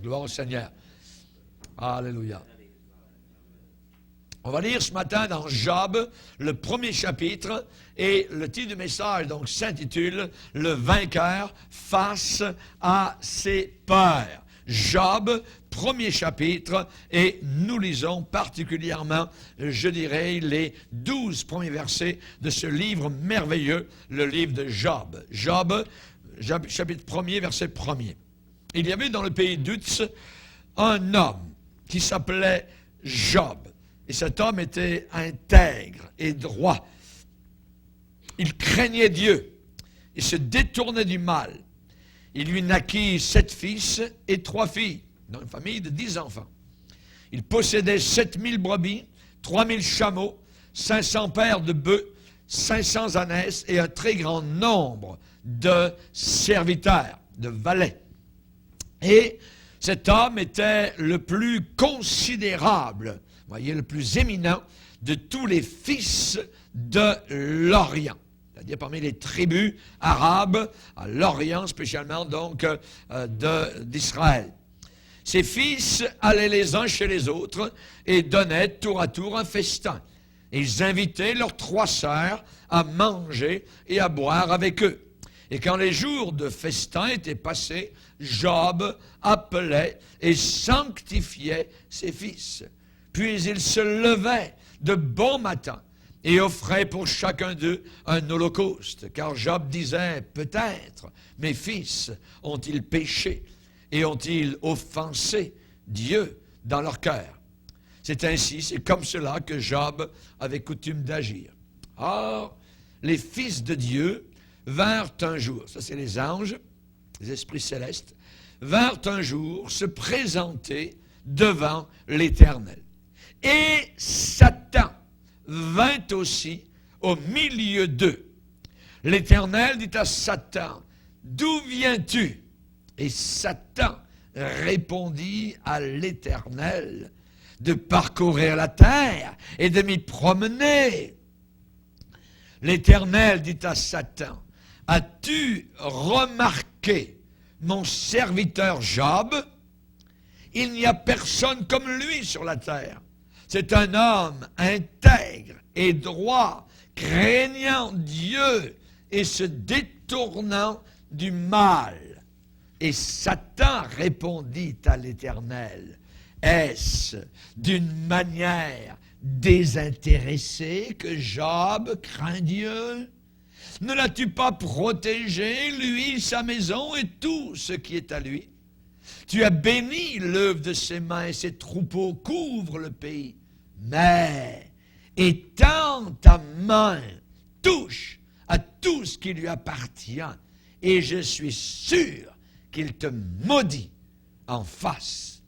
Gloire au Seigneur. Alléluia. On va lire ce matin dans Job, le premier chapitre, et le titre du message donc s'intitule « Le vainqueur face à ses peurs ». Job, premier chapitre, et nous lisons particulièrement, je dirais, les 12 premiers versets de ce livre merveilleux, le livre de Job. Job, chapitre 1er, verset 1er. Il y avait dans le pays d'Uz un homme qui s'appelait Job. Et cet homme était intègre et droit. Il craignait Dieu et se détournait du mal. Il lui naquit 7 fils et 3 filles, dans une famille de 10 enfants. Il possédait 7000 brebis, 3000 chameaux, 500 paires de bœufs, 500 ânesses et un très grand nombre de serviteurs, de valets. Et cet homme était le plus considérable, voyez, le plus éminent de tous les fils de l'Orient. C'est-à-dire parmi les tribus arabes, à l'Orient spécialement donc d'Israël. Ses fils allaient les uns chez les autres et donnaient tour à tour un festin. Et ils invitaient leurs 3 sœurs à manger et à boire avec eux. Et quand les jours de festin étaient passés, Job appelait et sanctifiait ses fils. Puis il se levait de bon matin et offrait pour chacun d'eux un holocauste. Car Job disait, peut-être mes fils ont-ils péché et ont-ils offensé Dieu dans leur cœur. C'est ainsi, c'est comme cela que Job avait coutume d'agir. Or, les fils de Dieu vinrent un jour, ça c'est les anges, les esprits célestes, vinrent un jour se présenter devant l'Éternel. Et Satan vint aussi au milieu d'eux. L'Éternel dit à Satan, « D'où viens-tu » Et Satan répondit à l'Éternel, « De parcourir la terre et de m'y promener. » L'Éternel dit à Satan, « As-tu remarqué mon serviteur Job? Il n'y a personne comme lui sur la terre. C'est un homme intègre et droit, craignant Dieu et se détournant du mal. » Et Satan répondit à l'Éternel, « Est-ce d'une manière désintéressée que Job craint Dieu? Ne l'as-tu pas protégé, lui, sa maison et tout ce qui est à lui? Tu as béni l'œuvre de ses mains et ses troupeaux couvrent le pays. Mais étends ta main, touche à tout ce qui lui appartient, et je suis sûr qu'il te maudit en face. »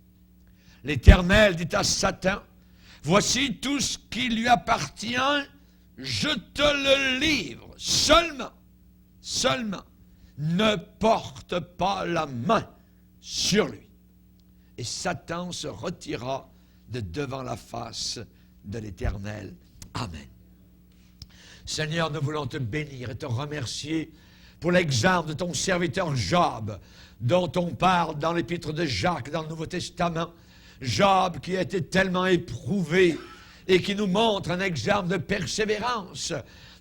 L'Éternel dit à Satan, « Voici tout ce qui lui appartient, je te le livre. Seulement, ne porte pas la main sur lui. » Et Satan se retira de devant la face de l'Éternel. Amen. Seigneur, nous voulons te bénir et te remercier pour l'exemple de ton serviteur Job, dont on parle dans l'épître de Jacques, dans le Nouveau Testament. Job qui a été tellement éprouvé et qui nous montre un exemple de persévérance.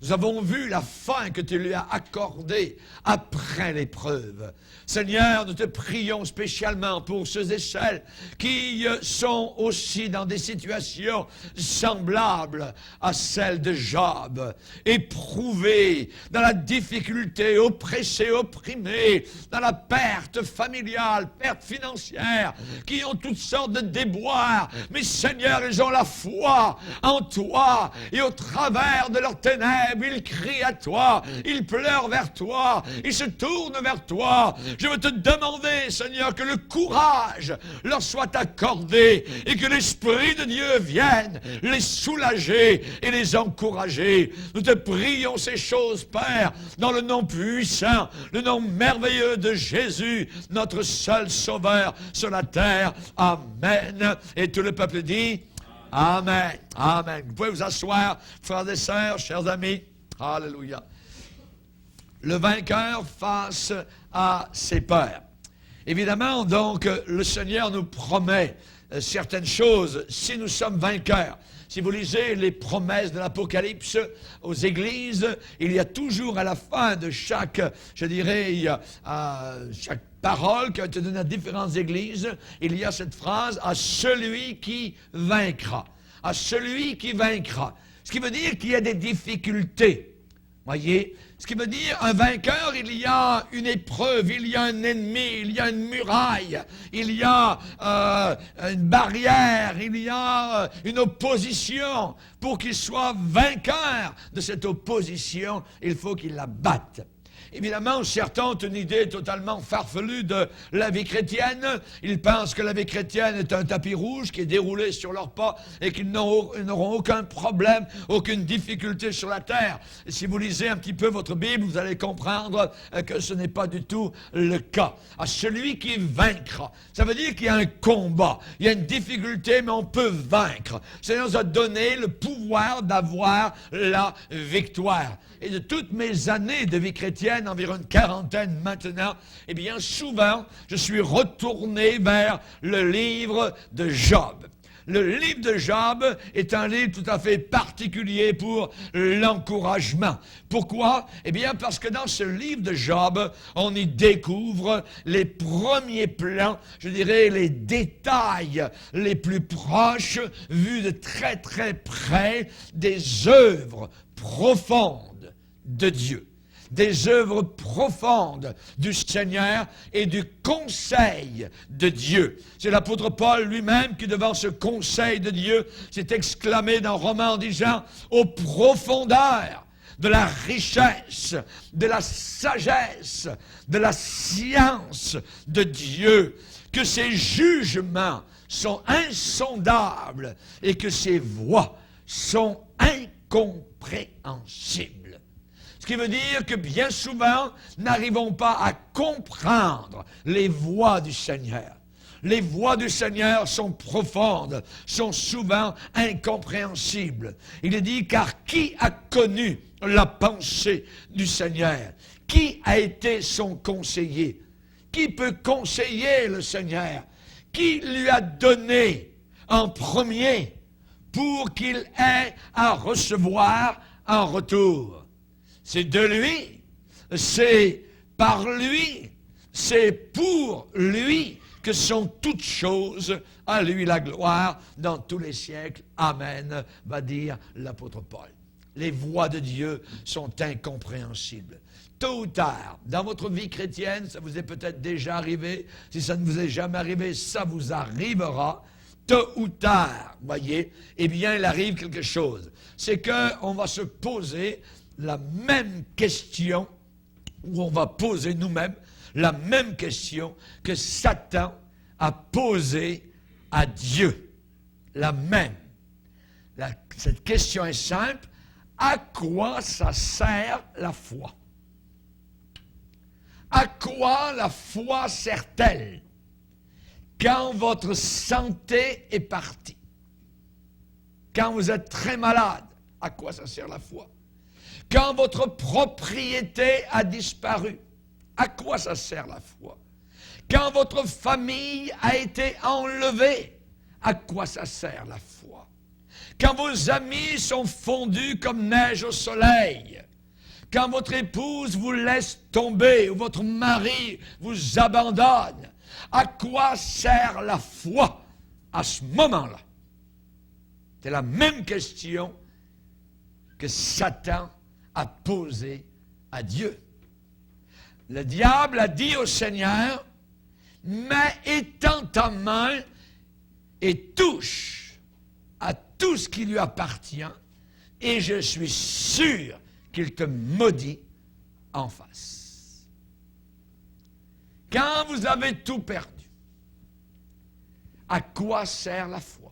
Nous avons vu la fin que tu lui as accordée après l'épreuve. Seigneur, nous te prions spécialement pour ceux et celles qui sont aussi dans des situations semblables à celles de Job, éprouvés dans la difficulté, oppressés, opprimés, dans la perte familiale, perte financière, qui ont toutes sortes de déboires. Mais Seigneur, ils ont la foi en toi et au travers de leurs ténèbres, ils crient à toi, ils pleurent vers toi, ils se tournent vers toi. Je veux te demander, Seigneur, que le courage leur soit accordé et que l'Esprit de Dieu vienne les soulager et les encourager. Nous te prions ces choses, Père, dans le nom puissant, le nom merveilleux de Jésus, notre seul Sauveur sur la terre. Amen. Et tout le peuple dit Amen. Amen. Vous pouvez vous asseoir, frères et sœurs, chers amis. Alléluia. Le vainqueur face à ses peurs. Évidemment, donc, le Seigneur nous promet certaines choses si nous sommes vainqueurs. Si vous lisez les promesses de l'Apocalypse aux églises, il y a toujours à la fin de chaque, je dirais, chaque parole qui a été donnée à différentes églises, il y a cette phrase « à celui qui vaincra ». À celui qui vaincra. Ce qui veut dire qu'il y a des difficultés. Voyez? Ce qui veut dire, un vainqueur, il y a une épreuve, il y a un ennemi, il y a une muraille, il y a une barrière, il y a une opposition. Pour qu'il soit vainqueur de cette opposition, il faut qu'il la batte. Évidemment, certains ont une idée totalement farfelue de la vie chrétienne. Ils pensent que la vie chrétienne est un tapis rouge qui est déroulé sur leurs pas et qu'ils n'auront aucun problème, aucune difficulté sur la terre. Et si vous lisez un petit peu votre Bible, vous allez comprendre que ce n'est pas du tout le cas. À celui qui vaincra, ça veut dire qu'il y a un combat, il y a une difficulté, mais on peut vaincre. Le Seigneur nous a donné le pouvoir d'avoir la victoire. Et de toutes mes années de vie chrétienne, environ une quarantaine maintenant, eh bien souvent, je suis retourné vers le livre de Job. Le livre de Job est un livre tout à fait particulier pour l'encouragement. Pourquoi? Eh bien parce que dans ce livre de Job, on y découvre les premiers plans, je dirais les détails les plus proches, vus de très très près, des œuvres profondes de Dieu, des œuvres profondes du Seigneur et du conseil de Dieu. C'est l'apôtre Paul lui-même qui, devant ce conseil de Dieu, s'est exclamé dans Romains en disant « Aux profondeurs de la richesse, de la sagesse, de la science de Dieu, que ses jugements sont insondables et que ses voies sont incompréhensibles. » Ce qui veut dire que bien souvent, n'arrivons pas à comprendre les voies du Seigneur. Les voies du Seigneur sont profondes, sont souvent incompréhensibles. Il est dit, car qui a connu la pensée du Seigneur? Qui a été son conseiller? Qui peut conseiller le Seigneur? Qui lui a donné en premier pour qu'il ait à recevoir en retour? C'est de lui, c'est par lui, c'est pour lui que sont toutes choses. À lui la gloire dans tous les siècles. Amen, va dire l'apôtre Paul. Les voies de Dieu sont incompréhensibles. Tôt ou tard, dans votre vie chrétienne, ça vous est peut-être déjà arrivé. Si ça ne vous est jamais arrivé, ça vous arrivera. Tôt ou tard, voyez, eh bien, il arrive quelque chose. C'est qu'on va se poser la même question, ou on va poser nous-mêmes la même question que Satan a posée à Dieu. La même. Cette question est simple. À quoi ça sert la foi? À quoi la foi sert-elle quand votre santé est partie? Quand vous êtes très malade, à quoi ça sert la foi? Quand votre propriété a disparu, à quoi ça sert la foi? Quand votre famille a été enlevée, à quoi ça sert la foi? Quand vos amis sont fondus comme neige au soleil, quand votre épouse vous laisse tomber ou votre mari vous abandonne, à quoi sert la foi à ce moment-là? C'est la même question que Satan a posée à Dieu. Le diable a dit au Seigneur, mais étends ta main et touche à tout ce qui lui appartient, et je suis sûr qu'il te maudit en face. Quand vous avez tout perdu, à quoi sert la foi?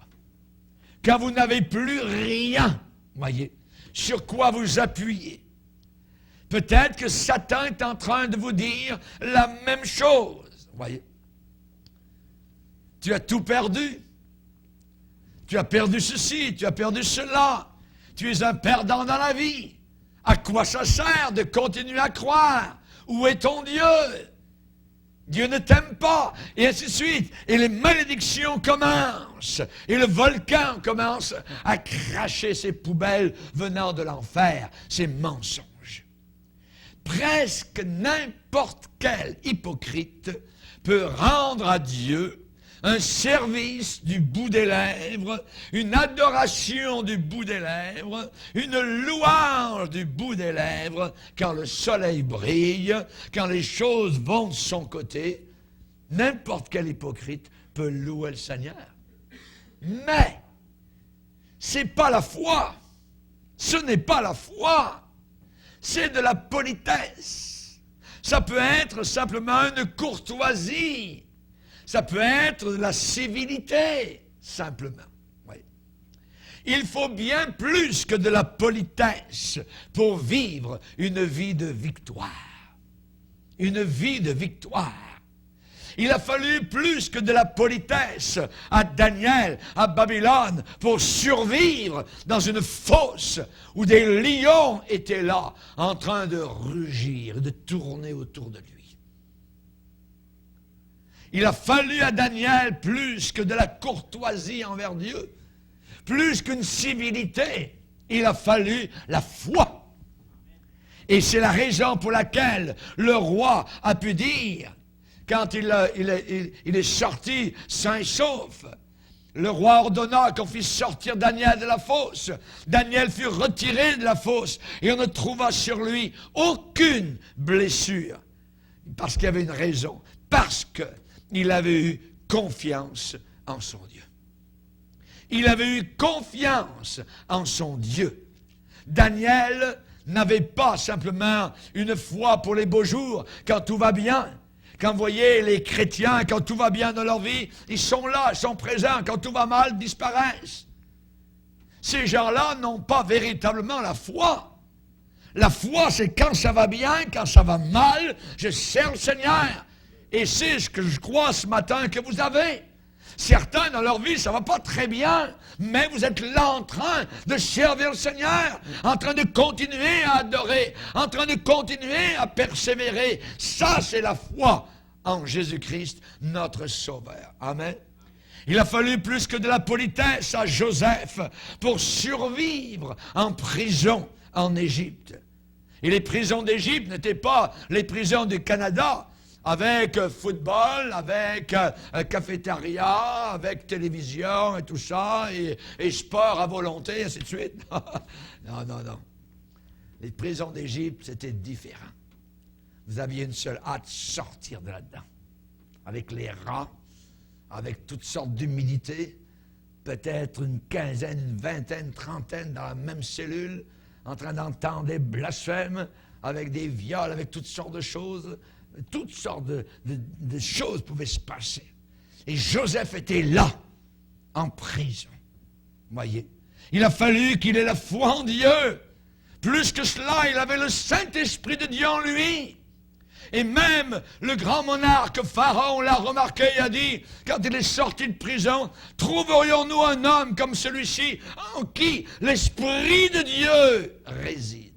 Quand vous n'avez plus rien, voyez, sur quoi vous appuyer. Peut-être que Satan est en train de vous dire la même chose. Voyez. Tu as tout perdu. Tu as perdu ceci, tu as perdu cela. Tu es un perdant dans la vie. À quoi ça sert de continuer à croire? Où est ton Dieu? Dieu ne t'aime pas, et ainsi de suite. Et les malédictions commencent, et le volcan commence à cracher ses poubelles venant de l'enfer, ses mensonges. Presque n'importe quel hypocrite peut rendre à Dieu un service du bout des lèvres, une adoration du bout des lèvres, une louange du bout des lèvres, quand le soleil brille, quand les choses vont de son côté. N'importe quel hypocrite peut louer le Seigneur. Mais, c'est pas la foi. Ce n'est pas la foi. C'est de la politesse. Ça peut être simplement une courtoisie. Ça peut être de la civilité, simplement. Oui. Il faut bien plus que de la politesse pour vivre une vie de victoire. Une vie de victoire. Il a fallu plus que de la politesse à Daniel, à Babylone, pour survivre dans une fosse où des lions étaient là, en train de rugir, de tourner autour de lui. Il a fallu à Daniel plus que de la courtoisie envers Dieu, plus qu'une civilité. Il a fallu la foi. Et c'est la raison pour laquelle le roi a pu dire, quand il est sorti sain et sauf, le roi ordonna qu'on fît sortir Daniel de la fosse. Daniel fut retiré de la fosse et on ne trouva sur lui aucune blessure. Parce qu'il y avait une raison. Parce que il avait eu confiance en son Dieu. Il avait eu confiance en son Dieu. Daniel n'avait pas simplement une foi pour les beaux jours, quand tout va bien. Quand vous voyez les chrétiens, quand tout va bien dans leur vie, ils sont là, ils sont présents. Quand tout va mal, ils disparaissent. Ces gens-là n'ont pas véritablement la foi. La foi, c'est quand ça va bien, quand ça va mal, je sers le Seigneur. Et c'est ce que je crois ce matin que vous avez. Certains, dans leur vie, ça ne va pas très bien, mais vous êtes là en train de servir le Seigneur, en train de continuer à adorer, en train de continuer à persévérer. Ça, c'est la foi en Jésus-Christ, notre Sauveur. Amen. Il a fallu plus que de la politesse à Joseph pour survivre en prison en Égypte. Et les prisons d'Égypte n'étaient pas les prisons du Canada, avec football, avec cafétéria, avec télévision et tout ça, et sport à volonté, et ainsi de suite. Non, non, non. Les prisons d'Égypte, c'était différent. Vous aviez une seule hâte, sortir de là-dedans. Avec les rats, avec toutes sortes d'humidité, peut-être une quinzaine, une vingtaine, une trentaine dans la même cellule, en train d'entendre des blasphèmes, avec des viols, avec toutes sortes de choses. Toutes sortes de choses pouvaient se passer. Et Joseph était là, en prison. Voyez, il a fallu qu'il ait la foi en Dieu. Plus que cela, il avait le Saint-Esprit de Dieu en lui. Et même le grand monarque Pharaon l'a remarqué et a dit, quand il est sorti de prison, trouverions-nous un homme comme celui-ci en qui l'Esprit de Dieu réside?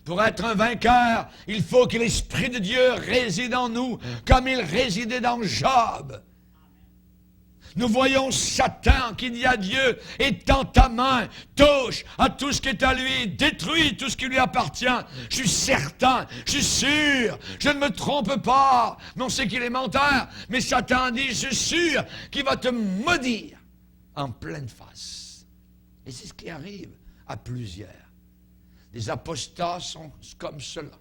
Pour être un vainqueur, il faut que l'Esprit de Dieu réside en nous, comme il résidait dans Job. Nous voyons Satan qui dit à Dieu, étends ta main, touche à tout ce qui est à lui, détruis tout ce qui lui appartient. Je suis certain, je suis sûr, je ne me trompe pas. Mais on sait qu'il est menteur. Mais Satan dit, je suis sûr qu'il va te maudire en pleine face. Et c'est ce qui arrive à plusieurs. Les apostats sont comme cela.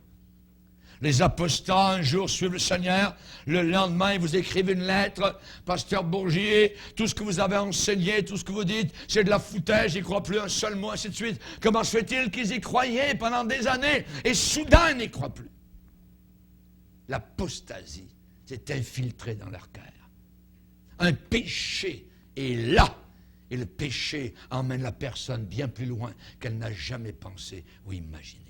Les apostats, un jour, suivent le Seigneur. Le lendemain, ils vous écrivent une lettre. Pasteur Bourgier, tout ce que vous avez enseigné, tout ce que vous dites, c'est de la foutaise. Ils ne croient plus un seul mot, ainsi de suite. Comment se fait-il qu'ils y croyaient pendant des années et soudain, ils n'y croient plus? L'apostasie s'est infiltrée dans leur cœur. Un péché est là. Et le péché emmène la personne bien plus loin qu'elle n'a jamais pensé ou imaginé.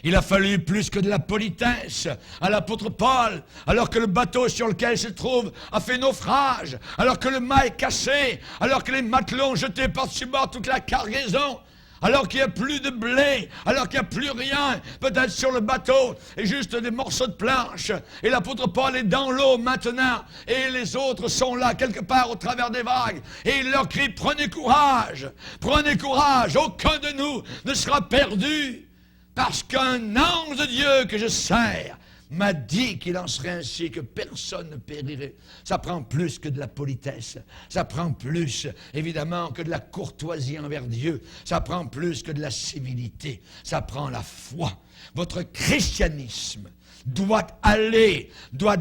Il a fallu plus que de la politesse à l'apôtre Paul, alors que le bateau sur lequel il se trouve a fait naufrage, alors que le mât est cassé, alors que les matelots ont jeté par-dessus bord toute la cargaison, alors qu'il n'y a plus de blé, alors qu'il n'y a plus rien, peut-être sur le bateau, et juste des morceaux de planche. Et l'apôtre Paul est dans l'eau maintenant, et les autres sont là, quelque part au travers des vagues. Et il leur crie, prenez courage, aucun de nous ne sera perdu, parce qu'un ange de Dieu que je sers m'a dit qu'il en serait ainsi, que personne ne périrait. Ça prend plus que de la politesse. Ça prend plus, évidemment, que de la courtoisie envers Dieu. Ça prend plus que de la civilité. Ça prend la foi. Votre christianisme doit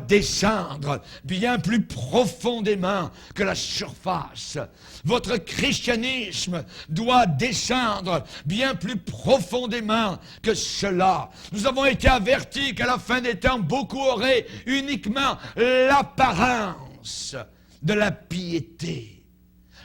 descendre bien plus profondément que la surface. Votre christianisme doit descendre bien plus profondément que cela. Nous avons été avertis qu'à la fin des temps, beaucoup auraient uniquement l'apparence de la piété.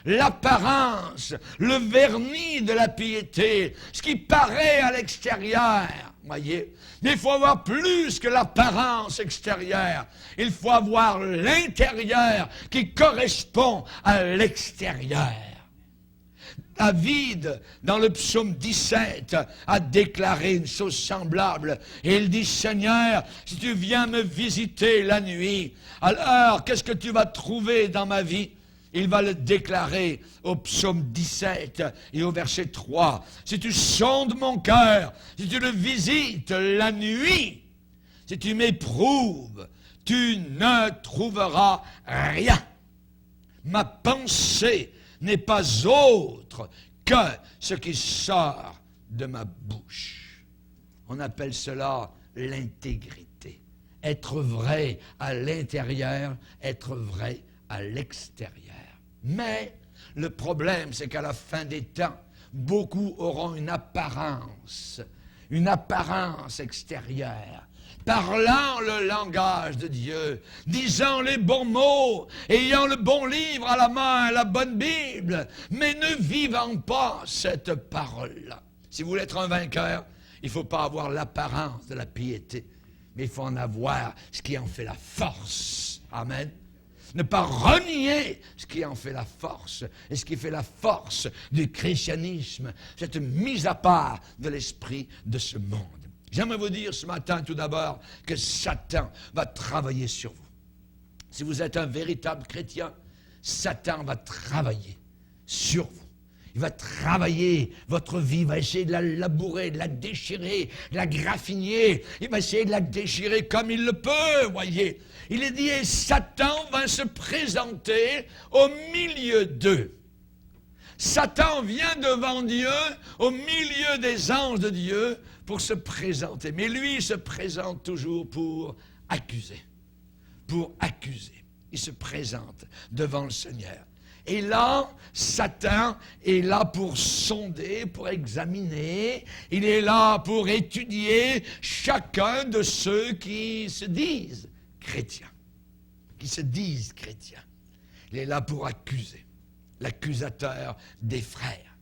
L'apparence, le vernis de la piété, ce qui paraît à l'extérieur. Voyez, il faut avoir plus que l'apparence extérieure. Il faut avoir l'intérieur qui correspond à l'extérieur. David, dans le psaume 17, a déclaré une chose semblable. Et il dit, Seigneur, si tu viens me visiter la nuit, alors qu'est-ce que tu vas trouver dans ma vie? Il va le déclarer au psaume 17 et au verset 3. Si tu sondes mon cœur, si tu le visites la nuit, si tu m'éprouves, tu ne trouveras rien. Ma pensée n'est pas autre que ce qui sort de ma bouche. On appelle cela l'intégrité. Être vrai à l'intérieur, être vrai à l'extérieur. Mais le problème, c'est qu'à la fin des temps, beaucoup auront une apparence extérieure, parlant le langage de Dieu, disant les bons mots, ayant le bon livre à la main, la bonne Bible, mais ne vivant pas cette parole-là. Si vous voulez être un vainqueur, il ne faut pas avoir l'apparence de la piété, mais il faut en avoir ce qui en fait la force. Amen. Ne pas renier ce qui en fait la force. Et ce qui fait la force du christianisme, cette mise à part de l'esprit de ce monde. J'aimerais vous dire ce matin tout d'abord que Satan va travailler sur vous. Si vous êtes un véritable chrétien, Satan va travailler sur vous. Il va travailler votre vie, il va essayer de la labourer, de la déchirer, de la graffiner. Il va essayer de la déchirer comme il le peut, voyez. Il est dit, et Satan va se présenter au milieu d'eux. Satan vient devant Dieu, au milieu des anges de Dieu, pour se présenter. Mais lui, il se présente toujours pour accuser. Pour accuser. Il se présente devant le Seigneur. Et là, Satan est là pour sonder, pour examiner. Il est là pour étudier chacun de ceux qui se disent chrétiens. Qui se disent chrétiens. Il est là pour accuser. L'accusateur des frères.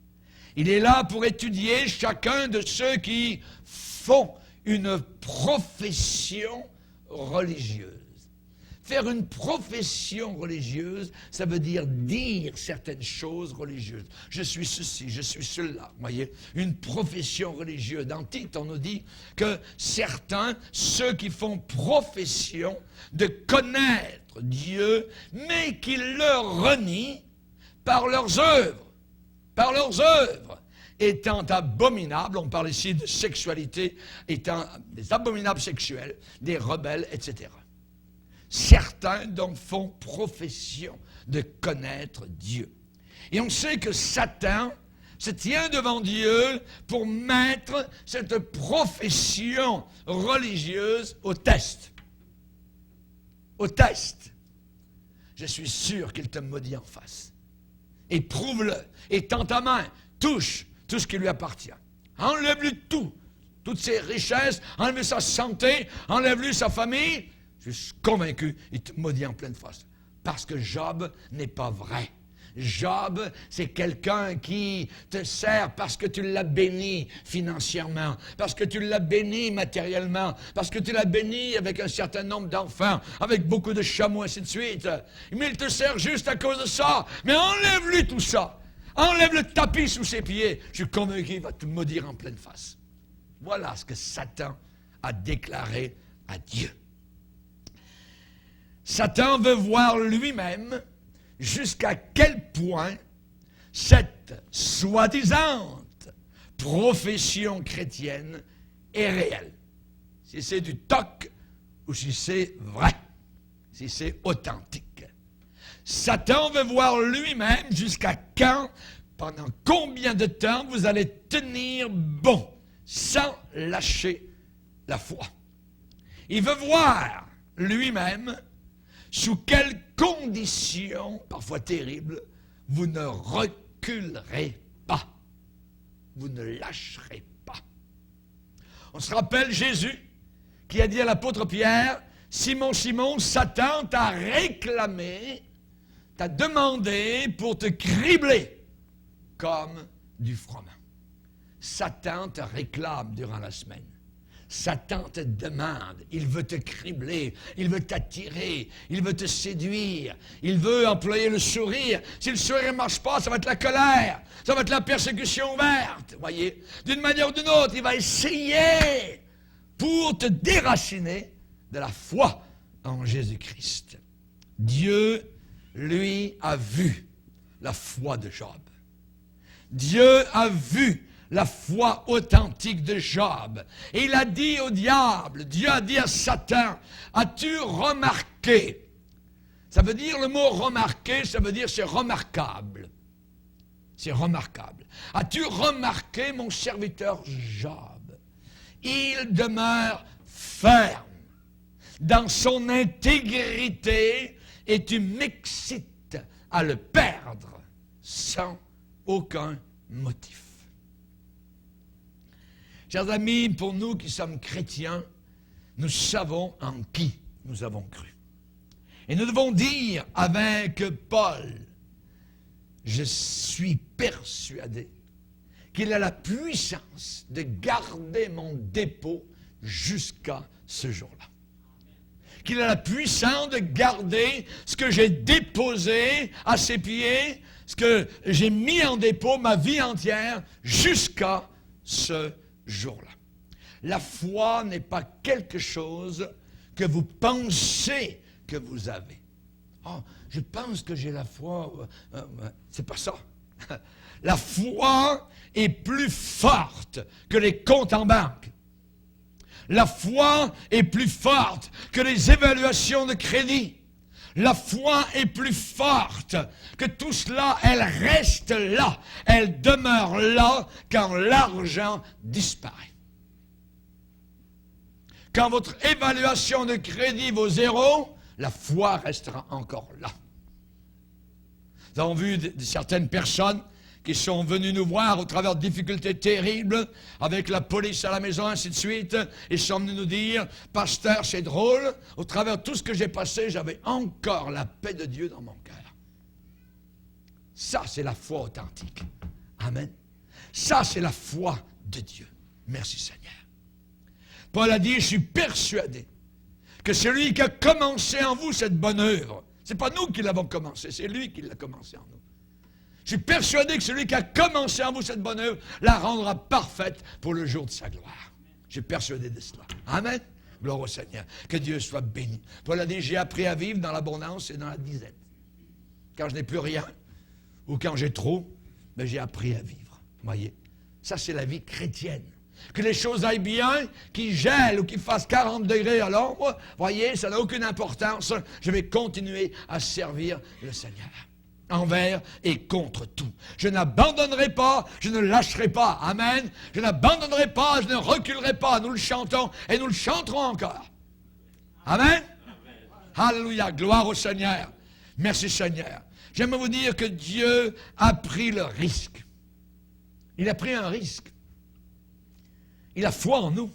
Il est là pour étudier chacun de ceux qui font une profession religieuse. Faire une profession religieuse, ça veut dire certaines choses religieuses. Je suis ceci, je suis cela, voyez. Une profession religieuse. Dans Tite, on nous dit que certains, ceux qui font profession de connaître Dieu, mais qui le renient par leurs œuvres. Par leurs œuvres. Étant abominables, on parle ici de sexualité, étant des abominables sexuels, des rebelles, etc. Certains, donc, font profession de connaître Dieu. Et on sait que Satan se tient devant Dieu pour mettre cette profession religieuse au test. Au test. Je suis sûr qu'il te maudit en face. Éprouve-le, étends ta main, touche tout ce qui lui appartient. Enlève-lui tout, toutes ses richesses, enlève sa santé, enlève-lui sa famille. Je suis convaincu, il te maudit en pleine face. Parce que Job n'est pas vrai. Job, c'est quelqu'un qui te sert parce que tu l'as béni financièrement, parce que tu l'as béni matériellement, parce que tu l'as béni avec un certain nombre d'enfants, avec beaucoup de chameaux, ainsi de suite. Mais il te sert juste à cause de ça. Mais enlève-lui tout ça. Enlève le tapis sous ses pieds. Je suis convaincu qu'il va te maudire en pleine face. Voilà ce que Satan a déclaré à Dieu. Satan veut voir lui-même jusqu'à quel point cette soi-disant profession chrétienne est réelle. Si c'est du toc ou si c'est vrai, si c'est authentique. Satan veut voir lui-même jusqu'à quand, pendant combien de temps vous allez tenir bon, sans lâcher la foi. Il veut voir lui-même sous quelles conditions, parfois terribles, vous ne reculerez pas. Vous ne lâcherez pas. On se rappelle Jésus qui a dit à l'apôtre Pierre, « Simon, Simon, Satan t'a réclamé, t'a demandé pour te cribler comme du froment. » Satan te réclame durant la semaine. Satan te demande, il veut te cribler, il veut t'attirer, il veut te séduire, il veut employer le sourire. Si le sourire ne marche pas, ça va être la colère, ça va être la persécution ouverte, voyez. D'une manière ou d'une autre, il va essayer pour te déraciner de la foi en Jésus-Christ. Dieu, lui, a vu la foi de Job. Dieu a vu la foi authentique de Job. Et il a dit au diable, Dieu a dit à Satan, as-tu remarqué? Ça veut dire, le mot remarquer, ça veut dire c'est remarquable. C'est remarquable. As-tu remarqué mon serviteur Job? Il demeure ferme dans son intégrité et tu m'excites à le perdre sans aucun motif. Chers amis, pour nous qui sommes chrétiens, nous savons en qui nous avons cru. Et nous devons dire avec Paul, je suis persuadé qu'il a la puissance de garder mon dépôt jusqu'à ce jour-là. Qu'il a la puissance de garder ce que j'ai déposé à ses pieds, ce que j'ai mis en dépôt ma vie entière jusqu'à ce jour-là. La foi n'est pas quelque chose que vous pensez que vous avez. Oh, je pense que j'ai la foi. C'est pas ça. La foi est plus forte que les comptes en banque. La foi est plus forte que les évaluations de crédit. La foi est plus forte que tout cela. Elle reste là. Elle demeure là quand l'argent disparaît. Quand votre évaluation de crédit vaut 0, la foi restera encore là. Nous avons vu certaines personnes qui sont venus nous voir au travers de difficultés terribles, avec la police à la maison, ainsi de suite. Ils sont venus nous dire, « Pasteur, c'est drôle, au travers de tout ce que j'ai passé, j'avais encore la paix de Dieu dans mon cœur. » Ça, c'est la foi authentique. Amen. Ça, c'est la foi de Dieu. Merci Seigneur. Paul a dit, je suis persuadé que celui qui a commencé en vous cette bonne œuvre, c'est pas nous qui l'avons commencé, c'est lui qui l'a commencé en nous. Je suis persuadé que celui qui a commencé en vous cette bonne œuvre la rendra parfaite pour le jour de sa gloire. Je suis persuadé de cela. Amen. Gloire au Seigneur. Que Dieu soit béni. Paul a dit, j'ai appris à vivre dans l'abondance et dans la disette. Quand je n'ai plus rien, ou quand j'ai trop, ben j'ai appris à vivre. Voyez, ça c'est la vie chrétienne. Que les choses aillent bien, qu'il gèle ou qu'il fasse 40 degrés à l'ombre, voyez, ça n'a aucune importance. Je vais continuer à servir le Seigneur. Envers et contre tout. Je n'abandonnerai pas, je ne lâcherai pas. Amen. Je n'abandonnerai pas, je ne reculerai pas. Nous le chantons et nous le chanterons encore. Amen. Alléluia. Gloire au Seigneur. Merci Seigneur. J'aimerais vous dire que Dieu a pris le risque. Il a pris un risque. Il a foi en nous.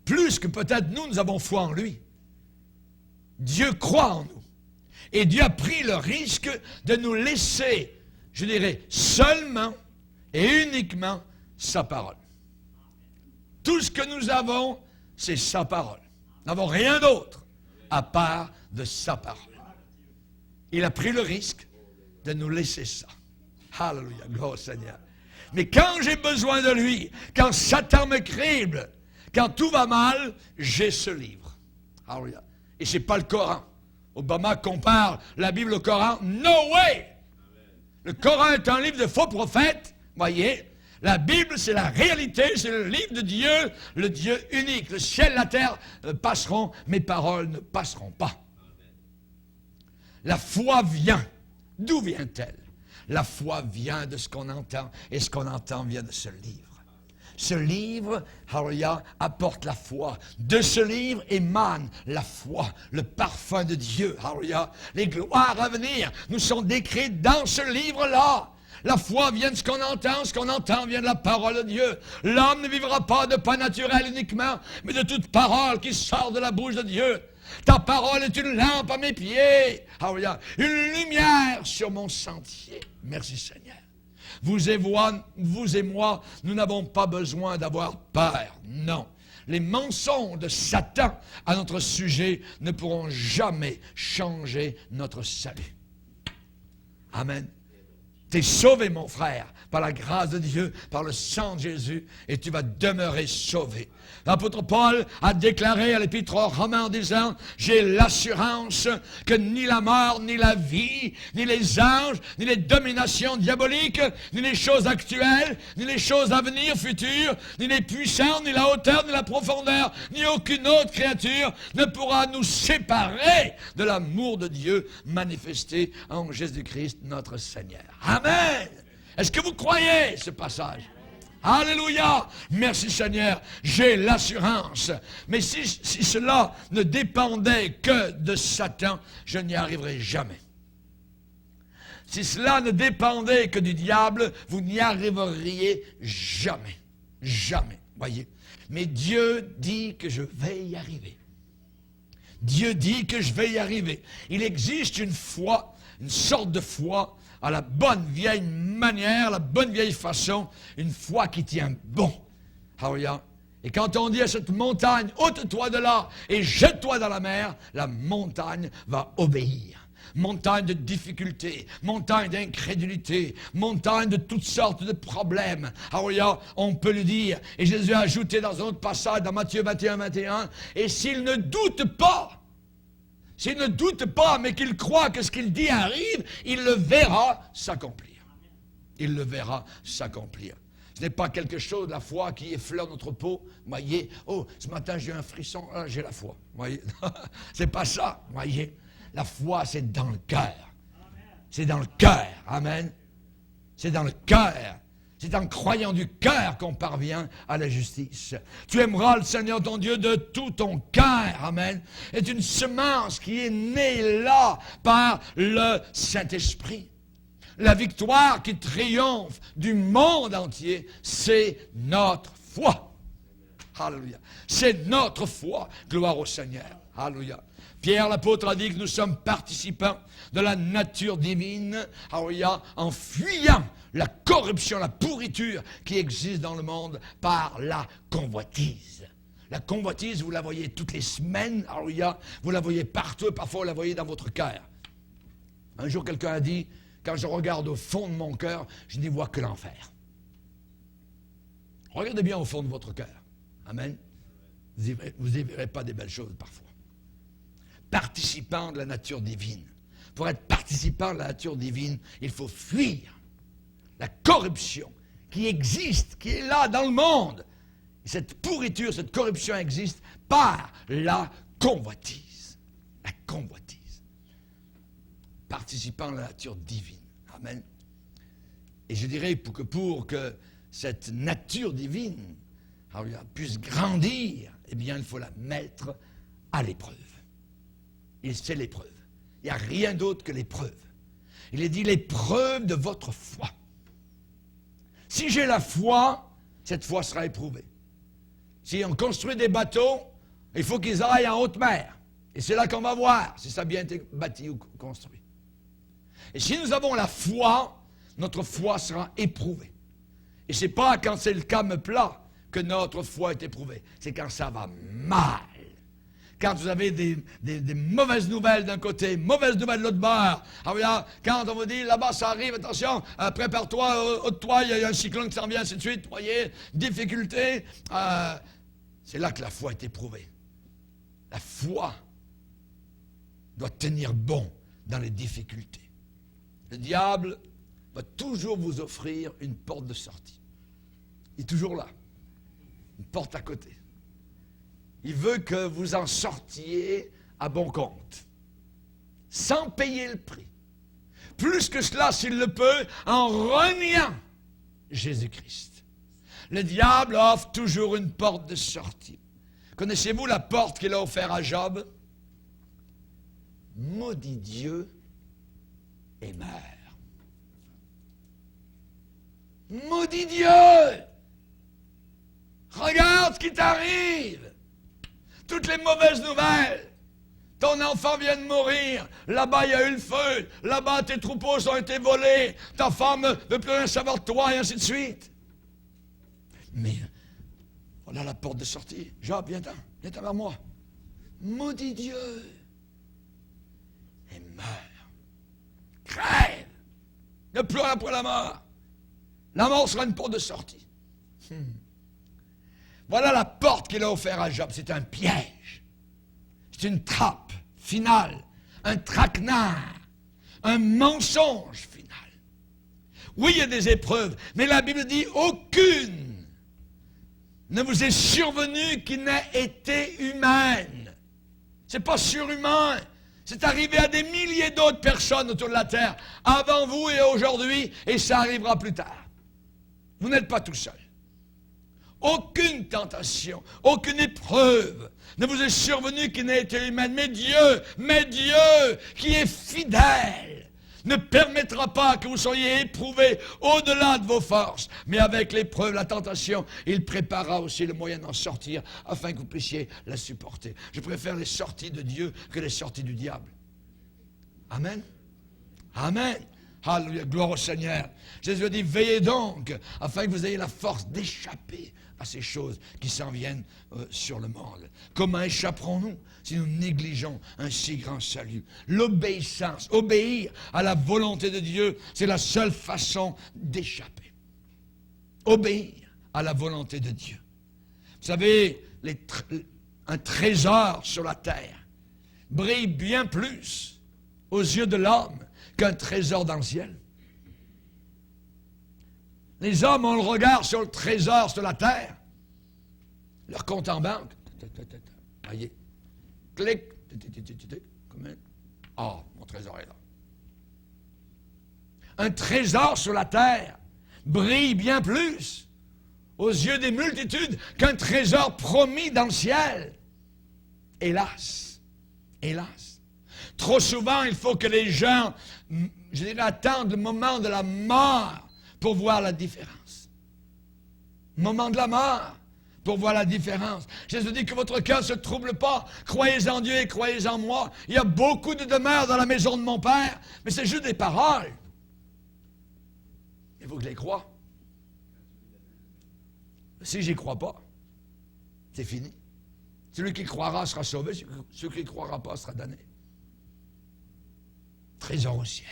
Plus que peut-être nous avons foi en lui. Dieu croit en nous. Et Dieu a pris le risque de nous laisser, je dirais, seulement et uniquement sa parole. Tout ce que nous avons, c'est sa parole. Nous n'avons rien d'autre à part de sa parole. Il a pris le risque de nous laisser ça. Alléluia, gloire au Seigneur. Mais quand j'ai besoin de lui, quand Satan me crible, quand tout va mal, j'ai ce livre. Alléluia. Et ce n'est pas le Coran. Obama compare la Bible au Coran. No way! Le Coran est un livre de faux prophètes. Voyez, la Bible, c'est la réalité, c'est le livre de Dieu, le Dieu unique. Le ciel et la terre passeront, mes paroles ne passeront pas. La foi vient. D'où vient-elle? La foi vient de ce qu'on entend, et ce qu'on entend vient de ce livre. Ce livre, alléluia, apporte la foi. De ce livre émane la foi, le parfum de Dieu, alléluia. Les gloires à venir nous sont décrites dans ce livre-là. La foi vient de ce qu'on entend vient de la parole de Dieu. L'homme ne vivra pas de pain naturel uniquement, mais de toute parole qui sort de la bouche de Dieu. Ta parole est une lampe à mes pieds, alléluia, une lumière sur mon sentier. Merci Seigneur. Vous et moi, nous n'avons pas besoin d'avoir peur. Non. Les mensonges de Satan à notre sujet ne pourront jamais changer notre salut. Amen. Tu es sauvé, mon frère, par la grâce de Dieu, par le sang de Jésus, et tu vas demeurer sauvé. L'apôtre Paul a déclaré à l'épître aux Romains en disant « J'ai l'assurance que ni la mort, ni la vie, ni les anges, ni les dominations diaboliques, ni les choses actuelles, ni les choses à venir, futures, ni les puissances, ni la hauteur, ni la profondeur, ni aucune autre créature ne pourra nous séparer de l'amour de Dieu manifesté en Jésus-Christ notre Seigneur. » Amen! Est-ce que vous croyez ce passage? Alléluia! Merci Seigneur, j'ai l'assurance. Mais si cela ne dépendait que de Satan, je n'y arriverai jamais. Si cela ne dépendait que du diable, vous n'y arriveriez jamais. Jamais, voyez. Mais Dieu dit que je vais y arriver. Dieu dit que je vais y arriver. Il existe une foi, une sorte de foi, à la bonne vieille manière, la bonne vieille façon, une foi qui tient bon. Alléluia. Et quand on dit à cette montagne, ôte-toi de là et jette-toi dans la mer, la montagne va obéir. Montagne de difficultés, montagne d'incrédulité, montagne de toutes sortes de problèmes. Alléluia, on peut le dire. Et Jésus a ajouté dans un autre passage, dans Matthieu 21, 21, et s'il ne doute pas, mais qu'il croit que ce qu'il dit arrive, il le verra s'accomplir. Il le verra s'accomplir. Ce n'est pas quelque chose, la foi, qui effleure notre peau. Voyez, oh, ce matin j'ai eu un frisson, ah, j'ai la foi. Voyez, c'est pas ça, voyez. La foi, c'est dans le cœur. C'est dans le cœur, amen. C'est dans le cœur. C'est en croyant du cœur qu'on parvient à la justice. Tu aimeras le Seigneur ton Dieu de tout ton cœur. Amen. C'est une semence qui est née là par le Saint-Esprit. La victoire qui triomphe du monde entier, c'est notre foi. Alléluia. C'est notre foi. Gloire au Seigneur. Alléluia. Pierre l'apôtre a dit que nous sommes participants de la nature divine, alléluia, en fuyant la corruption, la pourriture qui existe dans le monde par la convoitise. La convoitise, vous la voyez toutes les semaines, alléluia, vous la voyez partout et parfois vous la voyez dans votre cœur. Un jour, quelqu'un a dit, quand je regarde au fond de mon cœur, je n'y vois que l'enfer. Regardez bien au fond de votre cœur. Amen. Vous n'y verrez pas des belles choses parfois. Participant de la nature divine. Pour être participant de la nature divine, il faut fuir la corruption qui existe, qui est là dans le monde. Et cette pourriture, cette corruption existe par la convoitise. La convoitise. Participant de la nature divine. Amen. Et je dirais pour que cette nature divine puisse grandir, eh bien, il faut la mettre à l'épreuve. Et c'est l'épreuve. Il n'y a rien d'autre que l'épreuve. Il est dit l'épreuve de votre foi. Si j'ai la foi, cette foi sera éprouvée. Si on construit des bateaux, il faut qu'ils aillent en haute mer. Et c'est là qu'on va voir si ça a bien été bâti ou construit. Et si nous avons la foi, notre foi sera éprouvée. Et ce n'est pas quand c'est le calme plat que notre foi est éprouvée. C'est quand ça va mal. quand vous avez des mauvaises nouvelles d'un côté, mauvaises nouvelles de l'autre bord. Alors là, quand on vous dit, là-bas, ça arrive, attention, prépare-toi, au de toi, il y a un cyclone qui s'en vient, ainsi de suite, vous voyez, difficulté. C'est là que la foi est éprouvée. La foi doit tenir bon dans les difficultés. Le diable va toujours vous offrir une porte de sortie. Il est toujours là. Une porte à côté. Il veut que vous en sortiez à bon compte. Sans payer le prix. Plus que cela, s'il le peut, en reniant Jésus-Christ. Le diable offre toujours une porte de sortie. Connaissez-vous la porte qu'il a offerte à Job? Maudit Dieu et meurs. Maudit Dieu! Regarde ce qui t'arrive! Toutes les mauvaises nouvelles! Ton enfant vient de mourir. Là-bas, il y a eu le feu. Là-bas, tes troupeaux ont été volés. Ta femme ne veut plus rien savoir de toi, et ainsi de suite. Mais voilà la porte de sortie. Job, viens-t'en vers moi. Maudit Dieu! Et meurt. Crève! Ne pleure après la mort. La mort sera une porte de sortie. Voilà la porte qu'il a offerte à Job. C'est un piège. C'est une trappe finale. Un traquenard. Un mensonge final. Oui, il y a des épreuves, mais la Bible dit aucune ne vous est survenue qui n'ait été humaine. C'est pas surhumain. C'est arrivé à des milliers d'autres personnes autour de la terre, avant vous et aujourd'hui, et ça arrivera plus tard. Vous n'êtes pas tout seul. Aucune tentation, aucune épreuve ne vous est survenue qui n'ait été humaine. Mais Dieu, qui est fidèle, ne permettra pas que vous soyez éprouvés au-delà de vos forces. Mais avec l'épreuve, la tentation, il préparera aussi le moyen d'en sortir afin que vous puissiez la supporter. Je préfère les sorties de Dieu que les sorties du diable. Amen. Amen. Alléluia, gloire au Seigneur. Jésus a dit, veillez donc, afin que vous ayez la force d'échapper à ces choses qui s'en viennent sur le monde. Comment échapperons-nous si nous négligeons un si grand salut? L'obéissance, obéir à la volonté de Dieu, c'est la seule façon d'échapper. Obéir à la volonté de Dieu. Vous savez, un trésor sur la terre brille bien plus aux yeux de l'homme qu'un trésor dans le ciel. Les hommes ont le regard sur le trésor sur la terre. Leur compte en banque. Voyez. Clic. Combien? Ah, mon trésor est là. Un trésor sur la terre brille bien plus aux yeux des multitudes qu'un trésor promis dans le ciel. Hélas. Hélas. Trop souvent, il faut que les gens, attendent le moment de la mort pour voir la différence. Moment de la mort pour voir la différence. Jésus dit que votre cœur ne se trouble pas. Croyez en Dieu et croyez en moi. Il y a beaucoup de demeures dans la maison de mon Père, mais c'est juste des paroles. Il faut que je les croie. Si je n'y crois pas, c'est fini. Celui qui croira sera sauvé, celui qui ne croira pas sera damné. Trésor au ciel.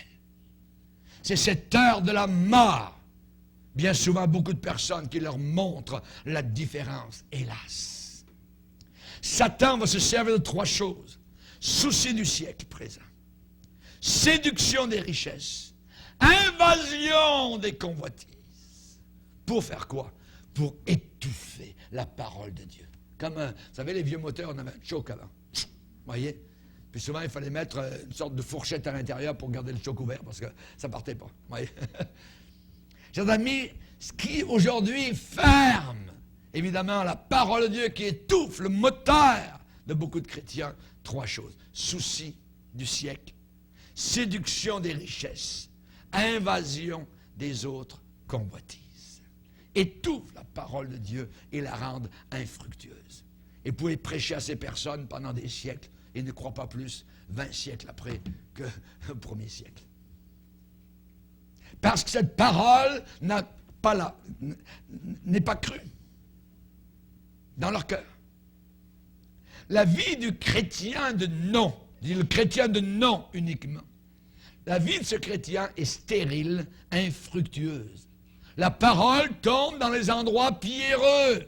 C'est cette heure de la mort. Bien souvent, beaucoup de personnes qui leur montrent la différence, hélas. Satan va se servir de trois choses. Souci du siècle présent. Séduction des richesses. Invasion des convoitises. Pour faire quoi? Pour étouffer la parole de Dieu. Comme, vous savez, les vieux moteurs, on avait un choc avant. Vous voyez? Puis souvent, il fallait mettre une sorte de fourchette à l'intérieur pour garder le choc ouvert parce que ça ne partait pas. Vous voyez? Chers amis, ce qui aujourd'hui ferme, évidemment, la parole de Dieu qui étouffe le moteur de beaucoup de chrétiens, trois choses. Souci du siècle, séduction des richesses, invasion des autres convoitises. Étouffe la parole de Dieu et la rende infructueuse. Et vous pouvez prêcher à ces personnes pendant des siècles et ne croient pas plus 20 siècles après que le premier siècle. Parce que cette parole n'est pas crue dans leur cœur. La vie du chrétien de non, dit le chrétien de non uniquement. La vie de ce chrétien est stérile, infructueuse. La parole tombe dans les endroits pierreux,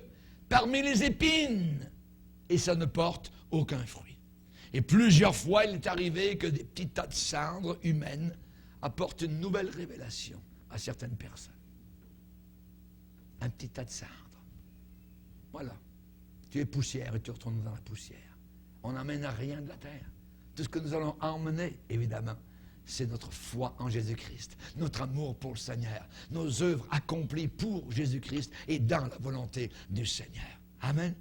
parmi les épines, et ça ne porte aucun fruit. Et plusieurs fois, il est arrivé que des petits tas de cendres humaines apportent une nouvelle révélation à certaines personnes. Un petit tas de cendres. Voilà. Tu es poussière et tu retournes dans la poussière. On n'emmène rien de la terre. Tout ce que nous allons emmener, évidemment, c'est notre foi en Jésus-Christ, notre amour pour le Seigneur, nos œuvres accomplies pour Jésus-Christ et dans la volonté du Seigneur. Amen.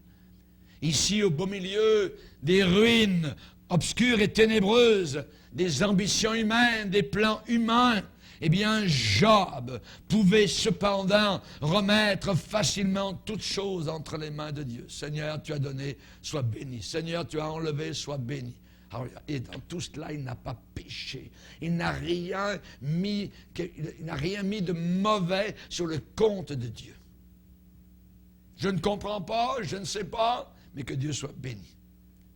Ici, au beau milieu des ruines obscures et ténébreuses, des ambitions humaines, des plans humains, eh bien, Job pouvait cependant remettre facilement toutes choses entre les mains de Dieu. Seigneur, tu as donné, sois béni. Seigneur, tu as enlevé, sois béni. Et dans tout cela, il n'a pas péché. Il n'a rien mis de mauvais sur le compte de Dieu. Je ne comprends pas, je ne sais pas, mais que Dieu soit béni.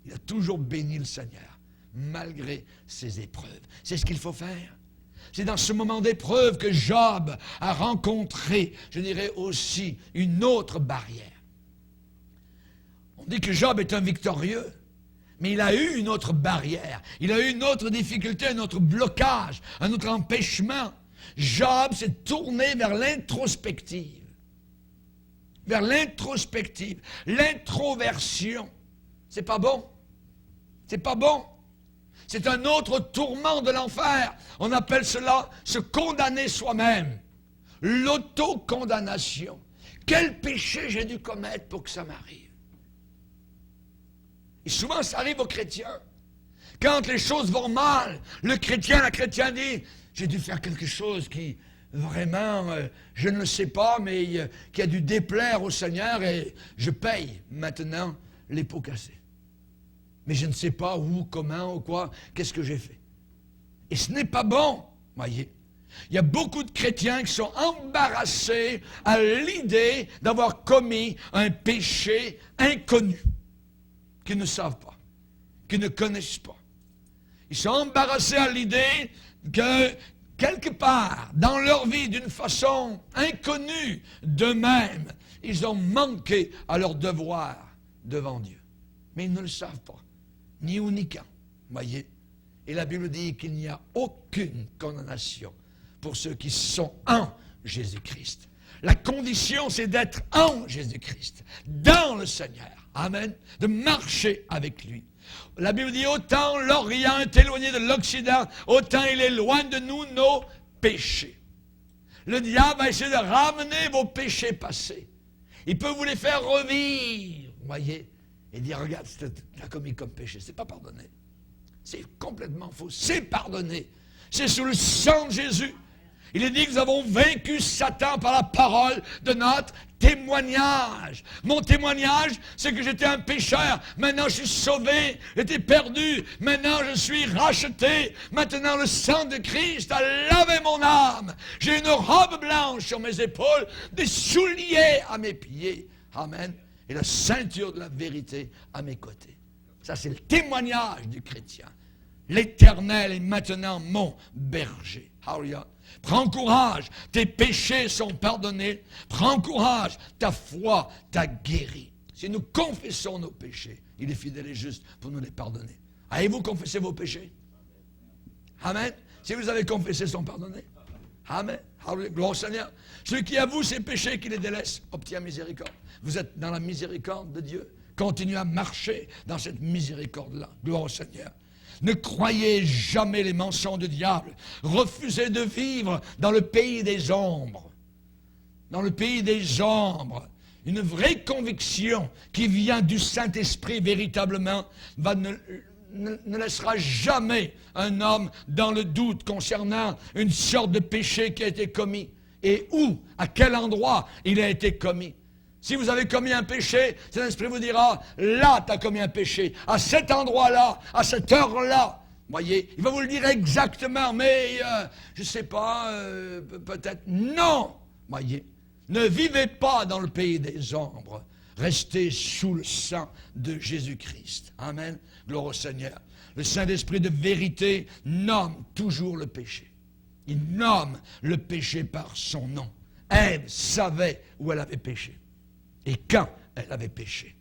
Il a toujours béni le Seigneur, malgré ses épreuves. C'est ce qu'il faut faire. C'est dans ce moment d'épreuve que Job a rencontré, je dirais aussi, une autre barrière. On dit que Job est un victorieux, mais il a eu une autre barrière. Il a eu une autre difficulté, un autre blocage, un autre empêchement. Job s'est tourné vers l'introspective. Vers l'introspective, l'introversion. C'est pas bon. C'est pas bon. C'est un autre tourment de l'enfer. On appelle cela se condamner soi-même. L'autocondamnation. Quel péché j'ai dû commettre pour que ça m'arrive? Et souvent, ça arrive aux chrétiens. Quand les choses vont mal, la chrétien dit, j'ai dû faire quelque chose qui, vraiment, je ne le sais pas, mais qui a dû déplaire au Seigneur et je paye maintenant les pots cassés. Mais je ne sais pas où, comment, ou quoi, qu'est-ce que j'ai fait. Et ce n'est pas bon, voyez. Il y a beaucoup de chrétiens qui sont embarrassés à l'idée d'avoir commis un péché inconnu, qu'ils ne savent pas, qu'ils ne connaissent pas. Ils sont embarrassés à l'idée que, quelque part, dans leur vie, d'une façon inconnue d'eux-mêmes, ils ont manqué à leur devoir devant Dieu. Mais ils ne le savent pas. Ni où ni quand, voyez. Et la Bible dit qu'il n'y a aucune condamnation pour ceux qui sont en Jésus-Christ. La condition, c'est d'être en Jésus-Christ, dans le Seigneur. Amen. De marcher avec lui. La Bible dit, autant l'Orient est éloigné de l'Occident, autant il éloigne de nous nos péchés. Le diable va essayer de ramener vos péchés passés. Il peut vous les faire revivre, voyez. Et dire, regarde ce que tu as commis comme péché. C'est pas pardonné. C'est complètement faux. C'est pardonné. C'est sous le sang de Jésus. Il est dit que nous avons vaincu Satan par la parole de notre témoignage. Mon témoignage, c'est que j'étais un pécheur. Maintenant, je suis sauvé. J'étais perdu. Maintenant, je suis racheté. Maintenant, le sang de Christ a lavé mon âme. J'ai une robe blanche sur mes épaules, des souliers à mes pieds. Amen. Et la ceinture de la vérité à mes côtés. Ça, c'est le témoignage du chrétien. L'Éternel est maintenant mon berger. Hallelujah. Prends courage, tes péchés sont pardonnés. Prends courage, ta foi t'a guéri. Si nous confessons nos péchés, il est fidèle et juste pour nous les pardonner. Avez-vous confessé vos péchés? Amen. Si vous avez confessé, sont pardonnés. Amen. Hallelujah. Gloire au Seigneur. Celui qui avoue ses péchés, qui les délaisse, obtient miséricorde. Vous êtes dans la miséricorde de Dieu. Continuez à marcher dans cette miséricorde-là. Gloire au Seigneur. Ne croyez jamais les mensonges du diable. Refusez de vivre dans le pays des ombres. Dans le pays des ombres. Une vraie conviction qui vient du Saint-Esprit véritablement ne laissera jamais un homme dans le doute concernant une sorte de péché qui a été commis. Et où, à quel endroit il a été commis. Si vous avez commis un péché, Saint-Esprit vous dira, là, tu as commis un péché, à cet endroit-là, à cette heure-là. Voyez, il va vous le dire exactement, mais je ne sais pas, peut-être. Non, voyez, ne vivez pas dans le pays des ombres. restez sous le sang de Jésus-Christ. Amen. Gloire au Seigneur. Le Saint-Esprit de vérité nomme toujours le péché. Il nomme le péché par son nom. Ève savait où elle avait péché et quand elle avait péché.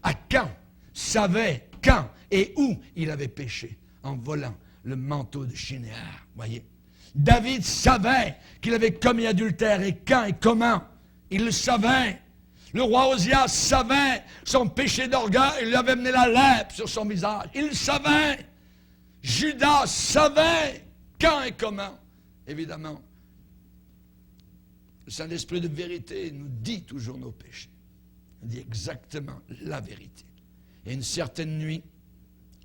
Achan savait quand et où il avait péché en volant le manteau de Shinéar. Voyez. David savait qu'il avait commis adultère et quand et comment. Il le savait. Le roi Osias savait son péché d'orgueil. Il lui avait amené la lèpre sur son visage. Il le savait. Judas savait quand et comment. Évidemment, le Saint-Esprit de vérité nous dit toujours nos péchés. Il dit exactement la vérité. Et une certaine nuit,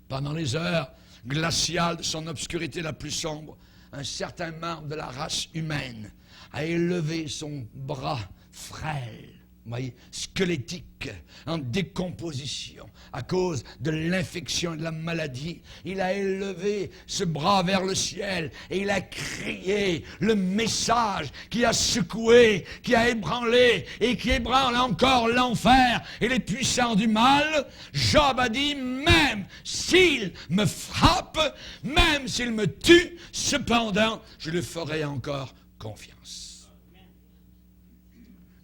pendant les heures glaciales de son obscurité la plus sombre, un certain membre de la race humaine a élevé son bras frêle, vous voyez, squelettique, en décomposition, à cause de l'infection et de la maladie. Il a élevé ce bras vers le ciel et il a crié le message qui a secoué, qui a ébranlé et qui ébranle encore l'enfer et les puissants du mal. Job a dit, même s'il me frappe, même s'il me tue, cependant, je lui ferai encore confiance.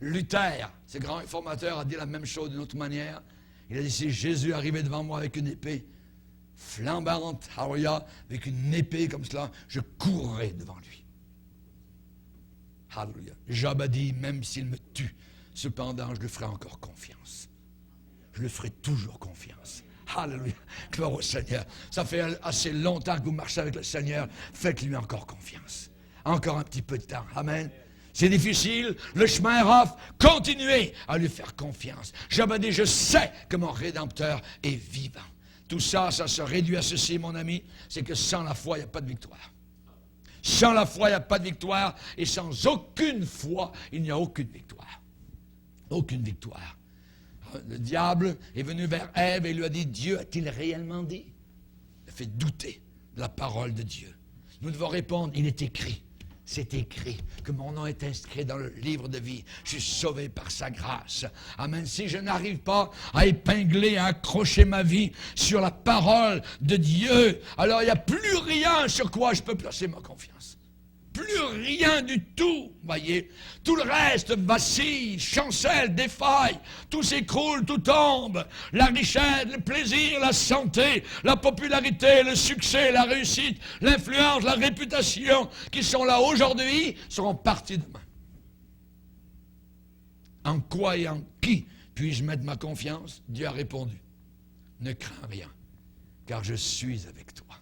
Luther, ce grand réformateur, a dit la même chose d'une autre manière. Il a dit, si Jésus arrivait devant moi avec une épée flambante, avec une épée comme cela, je courrais devant lui. Alléluia. Job a dit, même s'il me tue, cependant, je lui ferai encore confiance. Je lui ferai toujours confiance. Alléluia. Gloire au Seigneur. Ça fait assez longtemps que vous marchez avec le Seigneur. Faites-lui encore confiance. Encore un petit peu de temps. Amen. C'est difficile, le chemin est rough, continuez à lui faire confiance. Job a dit, je sais que mon Rédempteur est vivant. Tout ça, ça se réduit à ceci, mon ami, c'est que sans la foi, il n'y a pas de victoire. Sans la foi, il n'y a pas de victoire, et sans aucune foi, il n'y a aucune victoire. Aucune victoire. Le diable est venu vers Ève et lui a dit, Dieu a-t-il réellement dit? Il a fait douter de la parole de Dieu. Nous devons répondre, il est écrit. C'est écrit que mon nom est inscrit dans le livre de vie. Je suis sauvé par sa grâce. Amen. Si je n'arrive pas à épingler, à accrocher ma vie sur la parole de Dieu, alors il n'y a plus rien sur quoi je peux placer ma confiance. Plus rien du tout, voyez. Tout le reste vacille, chancelle, défaille, tout s'écroule, tout tombe. La richesse, le plaisir, la santé, la popularité, le succès, la réussite, l'influence, la réputation qui sont là aujourd'hui seront partis demain. En quoi et en qui puis-je mettre ma confiance? Dieu a répondu, ne crains rien, car je suis avec toi.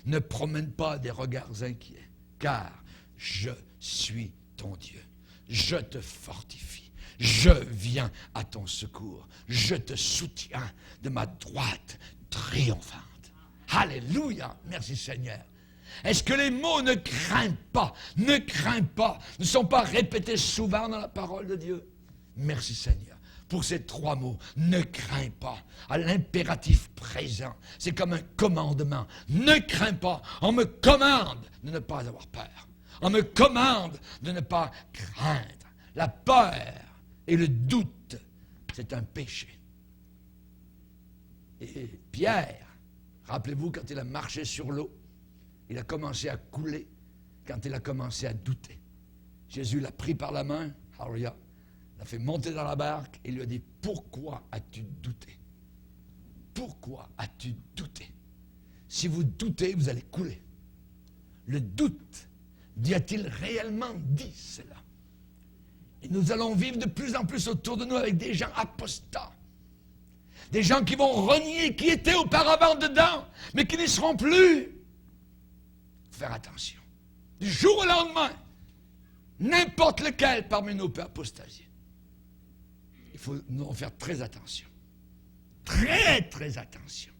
Ne promène pas des regards inquiets. Car je suis ton Dieu. Je te fortifie. Je viens à ton secours. Je te soutiens de ma droite triomphante. Alléluia. Merci Seigneur. Est-ce que les mots ne craignent pas, ne sont pas répétés souvent dans la parole de Dieu? Merci Seigneur. Pour ces trois mots, ne crains pas, à l'impératif présent, c'est comme un commandement. Ne crains pas, on me commande de ne pas avoir peur. On me commande de ne pas craindre. La peur et le doute, c'est un péché. Et Pierre, rappelez-vous, quand il a marché sur l'eau, il a commencé à couler quand il a commencé à douter. Jésus l'a pris par la main, hallelujah, l'a fait monter dans la barque et lui a dit, pourquoi as-tu douté? Pourquoi as-tu douté? Si vous doutez, vous allez couler. Le doute, Dieu a-t-il réellement dit cela? Et nous allons vivre de plus en plus autour de nous avec des gens apostats. Des gens qui vont renier, qui étaient auparavant dedans, mais qui n'y seront plus. Il faut faire attention. Du jour au lendemain, n'importe lequel parmi nous peut apostasier. Nous devons faire très attention. Très, très attention.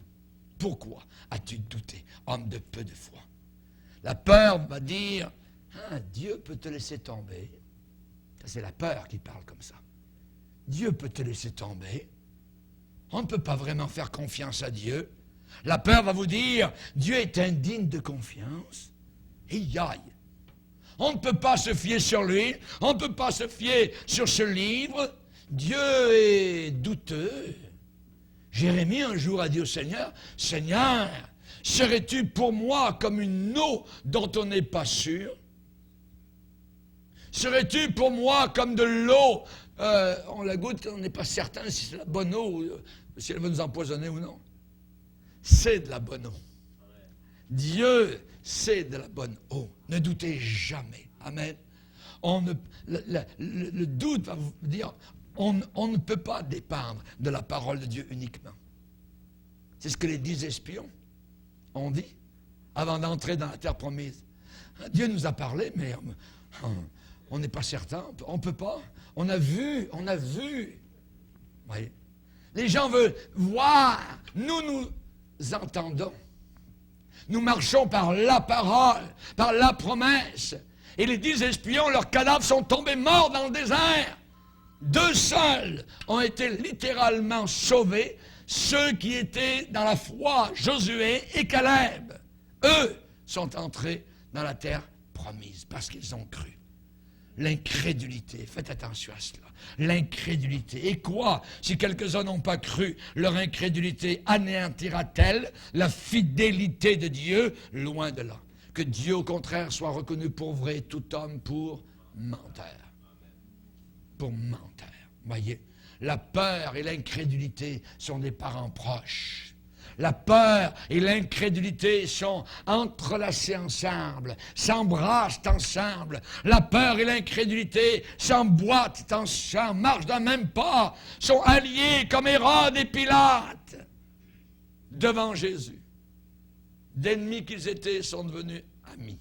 Pourquoi as-tu douté, homme de peu de foi? La peur va dire, Dieu peut te laisser tomber. Ça, c'est la peur qui parle comme ça. Dieu peut te laisser tomber. On ne peut pas vraiment faire confiance à Dieu. La peur va vous dire, Dieu est indigne de confiance. Et aïe. On ne peut pas se fier sur lui. On ne peut pas se fier sur ce livre. Dieu est douteux. Jérémie un jour a dit au Seigneur, « Seigneur, serais-tu pour moi comme une eau dont on n'est pas sûr? Serais-tu pour moi comme de l'eau, on la goûte, on n'est pas certain si c'est la bonne eau, si elle va nous empoisonner ou non. » C'est de la bonne eau. Dieu, c'est de la bonne eau. Ne doutez jamais. Amen. Le doute va vous dire, on ne peut pas dépendre de la parole de Dieu uniquement. C'est ce que les 10 espions ont dit avant d'entrer dans la terre promise. Dieu nous a parlé, mais on n'est pas certain, on ne peut pas. On a vu. Voyez. Les gens veulent voir, nous entendons. Nous marchons par la parole, par la promesse. Et les 10 espions, leurs cadavres sont tombés morts dans le désert. 2 seuls ont été littéralement sauvés, ceux qui étaient dans la foi, Josué et Caleb. Eux sont entrés dans la terre promise parce qu'ils ont cru. L'incrédulité, faites attention à cela. L'incrédulité. Et quoi, si quelques-uns n'ont pas cru, leur incrédulité anéantira-t-elle la fidélité de Dieu? Loin de là. Que Dieu, au contraire, soit reconnu pour vrai, tout homme pour menteur. Pour menteur. Voyez, la peur et l'incrédulité sont des parents proches. La peur et l'incrédulité sont entrelacées ensemble, s'embrassent ensemble. La peur et l'incrédulité s'emboîtent ensemble, marchent d'un même pas, sont alliés comme Hérode et Pilate devant Jésus. D'ennemis qu'ils étaient, sont devenus amis.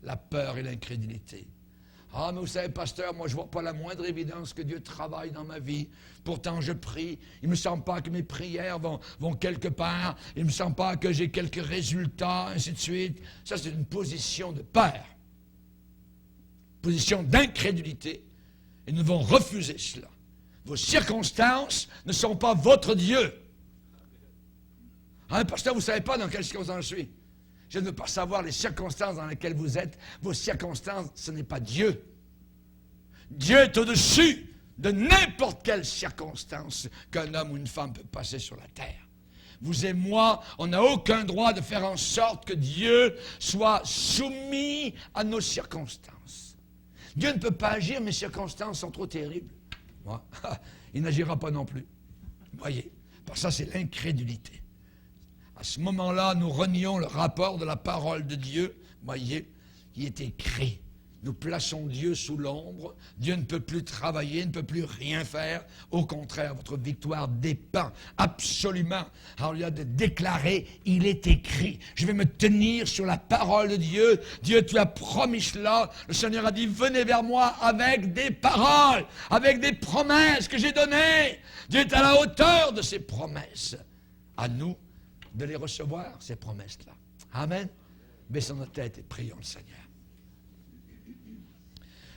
La peur et l'incrédulité. Ah, mais vous savez, pasteur, moi je ne vois pas la moindre évidence que Dieu travaille dans ma vie. Pourtant, je prie. Il ne me semble pas que mes prières vont quelque part. Il ne me semble pas que j'ai quelques résultats, ainsi de suite. Ça, c'est une position de peur. Position d'incrédulité. Et nous devons refuser cela. Vos circonstances ne sont pas votre Dieu. Ah, pasteur, vous ne savez pas dans quelles circonstances je suis. Je ne veux pas savoir les circonstances dans lesquelles vous êtes. Vos circonstances, ce n'est pas Dieu. Dieu est au-dessus de n'importe quelle circonstance qu'un homme ou une femme peut passer sur la terre. Vous et moi, on n'a aucun droit de faire en sorte que Dieu soit soumis à nos circonstances. Dieu ne peut pas agir, mes circonstances sont trop terribles. Moi, il n'agira pas non plus. Voyez, parce que ça, c'est l'incrédulité. À ce moment-là, nous renions le rapport de la parole de Dieu, voyez, qui est écrit. Nous plaçons Dieu sous l'ombre. Dieu ne peut plus travailler, ne peut plus rien faire. Au contraire, votre victoire dépend absolument. Alors, il y a de déclarer, il est écrit. Je vais me tenir sur la parole de Dieu. Dieu, tu as promis cela. Le Seigneur a dit, venez vers moi avec des paroles, avec des promesses que j'ai données. Dieu est à la hauteur de ces promesses. À nous de les recevoir, ces promesses-là. Amen. Baissons nos têtes et prions le Seigneur.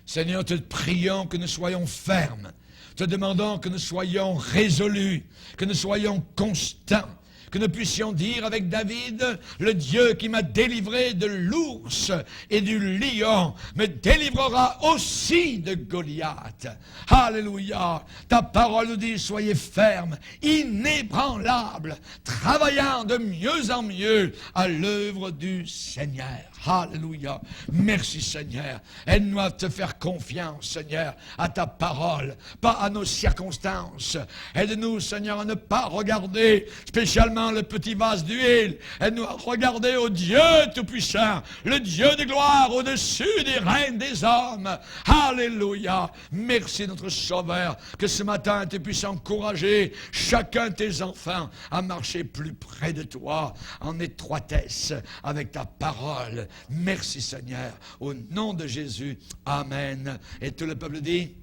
Seigneur, te prions que nous soyons fermes. Te demandons que nous soyons résolus, que nous soyons constants, que nous puissions dire avec David, le Dieu qui m'a délivré de l'ours et du lion me délivrera aussi de Goliath. Alléluia. Ta parole nous dit, soyez fermes, inébranlables, travaillant de mieux en mieux à l'œuvre du Seigneur. Alléluia. Merci Seigneur. Aide-nous à te faire confiance, Seigneur, à ta parole, pas à nos circonstances. Aide-nous, Seigneur, à ne pas regarder spécialement le petit vase d'huile. Aide-nous à regarder au Dieu Tout-Puissant, le Dieu de gloire au-dessus des règnes des hommes. Alléluia. Merci notre Sauveur, que ce matin tu puisses encourager chacun de tes enfants à marcher plus près de toi, en étroitesse avec ta parole. Merci Seigneur, au nom de Jésus, Amen. Et tout le peuple dit...